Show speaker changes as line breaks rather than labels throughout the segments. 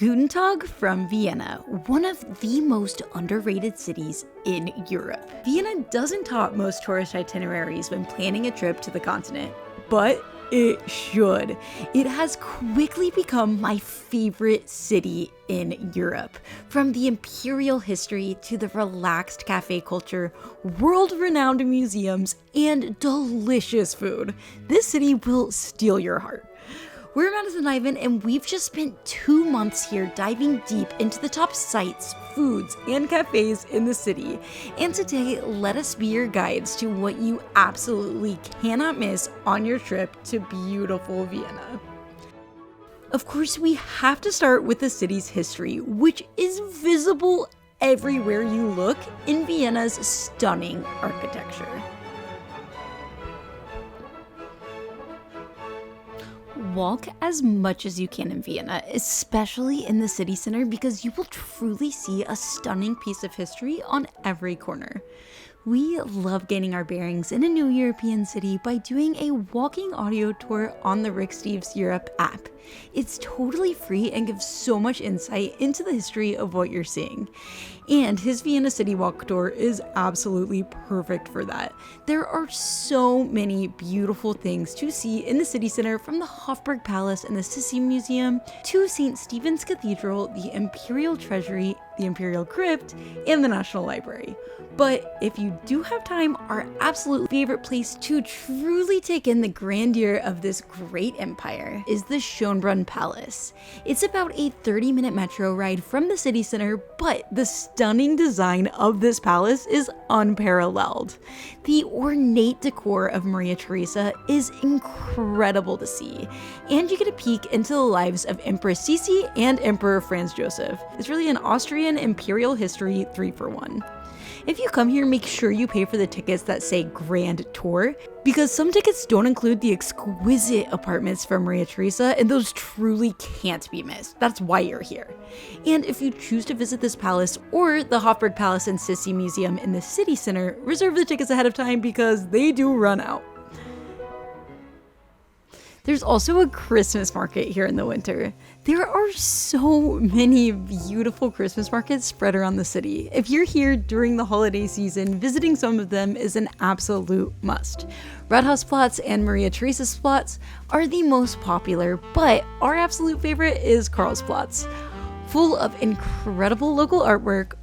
Guten Tag from Vienna, one of the most underrated cities in Europe. Vienna doesn't top most tourist itineraries when planning a trip to the continent, but it should. It has quickly become my favorite city in Europe. From the imperial history to the relaxed cafe culture, world-renowned museums, and delicious food, this city will steal your heart. We're MADison iVEN, and we've just spent 2 months here diving deep into the top sites, foods, and cafes in the city. And today, let us be your guides to what you absolutely cannot miss on your trip to beautiful Vienna. Of course, we have to start with the city's history, which is visible everywhere you look in Vienna's stunning architecture. Walk as much as you can in Vienna, especially in the city center, because you will truly see a stunning piece of history on every corner. We love gaining our bearings in a new European city by doing a walking audio tour on the Rick Steves Europe app. It's totally free and gives so much insight into the history of what you're seeing. And his Vienna City Walk tour is absolutely perfect for that. There are so many beautiful things to see in the city center, from the Hofburg Palace and the Sissi Museum to St. Stephen's Cathedral, the Imperial Treasury, the Imperial Crypt, and the National Library. But if you do have time, our absolute favorite place to truly take in the grandeur of this great empire is the Schönbrunn Palace. It's about a 30-minute metro ride from the city center, but the stunning design of this palace is unparalleled. The ornate decor of Maria Theresa is incredible to see, and you get a peek into the lives of Empress Sissi and Emperor Franz Joseph. It's really an Austrian imperial history 3-for-1. If you come here, make sure you pay for the tickets that say Grand Tour, because some tickets don't include the exquisite apartments from Maria Theresa, and those truly can't be missed. That's why you're here. And if you choose to visit this palace or the Hofburg Palace and Sissi Museum in the city center, reserve the tickets ahead of time because they do run out. There's also a Christmas market here in the winter. There are so many beautiful Christmas markets spread around the city. If you're here during the holiday season, visiting some of them is an absolute must. Rathausplatz and Maria Theresasplatz are the most popular, but our absolute favorite is Karlsplatz, full of incredible local artwork,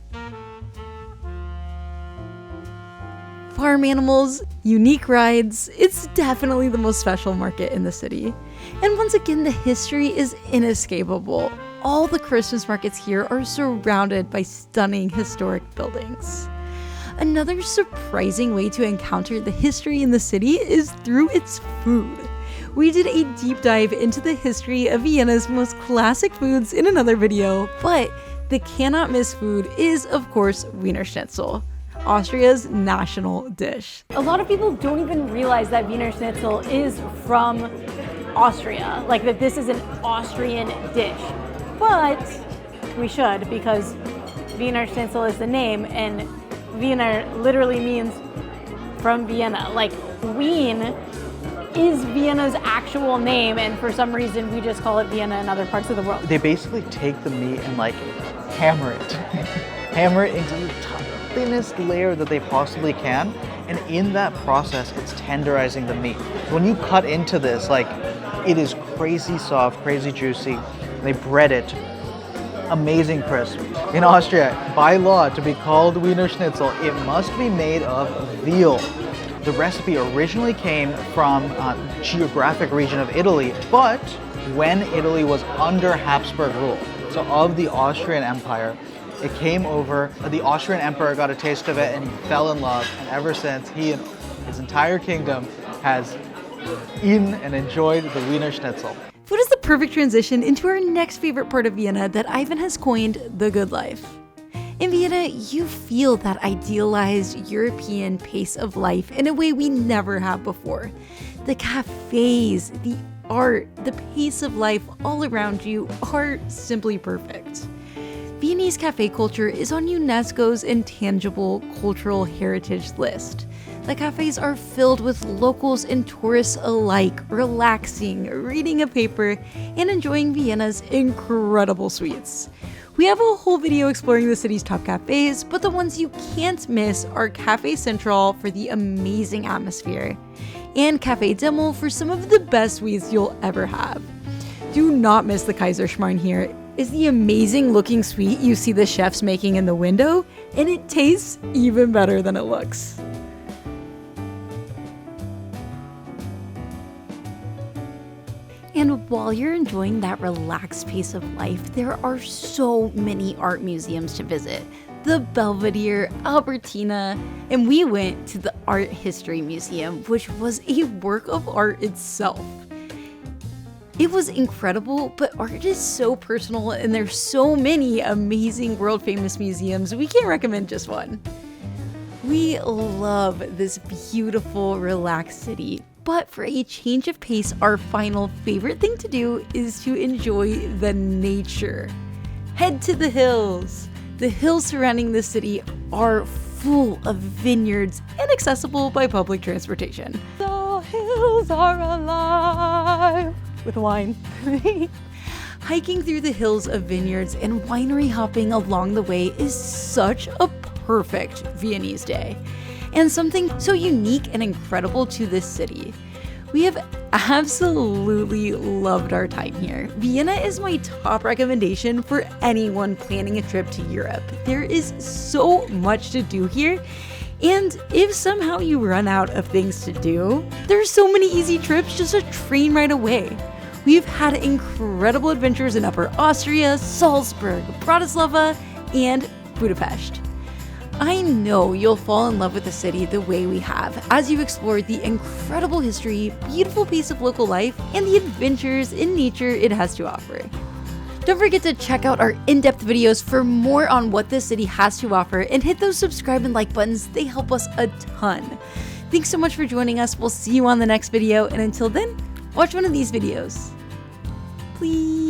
farm animals, unique rides. It's definitely the most special market in the city. And once again, the history is inescapable. All the Christmas markets here are surrounded by stunning historic buildings. Another surprising way to encounter the history in the city is through its food. We did a deep dive into the history of Vienna's most classic foods in another video, but the cannot miss food is, of course, Wiener Schnitzel, Austria's national dish.
A lot of people don't even realize that Wiener Schnitzel is from Austria, like that this is an Austrian dish. But we should, because Wiener Schnitzel is the name, and Wiener literally means from Vienna. Like, Wien is Vienna's actual name, and for some reason we just call it Vienna in other parts of the world.
They basically take the meat and like hammer it. Hammer it into the thinnest layer that they possibly can, and in that process it's tenderizing the meat. When you cut into this, like, it is crazy soft, crazy juicy. They bread it amazing crisp. In Austria, by law, to be called Wiener Schnitzel, it must be made of veal. The recipe originally came from a geographic region of Italy, but when Italy was under Habsburg rule, so of the Austrian Empire, it came over, the Austrian emperor got a taste of it and he fell in love, and ever since he and his entire kingdom has eaten and enjoyed the Wiener Schnitzel.
Food is the perfect transition into our next favorite part of Vienna that iVEN has coined the good life. In Vienna, you feel that idealized European pace of life in a way we never have before. The cafes, the art, the pace of life all around you are simply perfect. Viennese cafe culture is on UNESCO's Intangible Cultural Heritage list. The cafes are filled with locals and tourists alike, relaxing, reading a paper, and enjoying Vienna's incredible sweets. We have a whole video exploring the city's top cafes, but the ones you can't miss are Cafe Central for the amazing atmosphere, and Cafe Demo for some of the best sweets you'll ever have. Do not miss the Kaiserschmarrn here. It's the amazing looking sweet you see the chefs making in the window, and it tastes even better than it looks. And while you're enjoying that relaxed pace of life, there are so many art museums to visit. The Belvedere, Albertina, and we went to the Art History Museum, which was a work of art itself. It was incredible, but art is so personal and there's so many amazing world famous museums, we can't recommend just one. We love this beautiful, relaxed city. But for a change of pace, our final favorite thing to do is to enjoy the nature. Head to the hills. The hills surrounding the city are full of vineyards and accessible by public transportation.
The hills are alive with wine.
Hiking through the hills of vineyards and winery hopping along the way is such a perfect Viennese day, and something so unique and incredible to this city. We have absolutely loved our time here. Vienna is my top recommendation for anyone planning a trip to Europe. There is so much to do here, and if somehow you run out of things to do, there's so many easy trips, just a train ride away. We've had incredible adventures in Upper Austria, Salzburg, Bratislava, and Budapest. I know you'll fall in love with the city the way we have as you explore the incredible history, beautiful pace of local life, and the adventures in nature it has to offer. Don't forget to check out our in-depth videos for more on what this city has to offer, and hit those subscribe and like buttons, they help us a ton. Thanks so much for joining us, we'll see you on the next video, and until then, watch one of these videos. Please.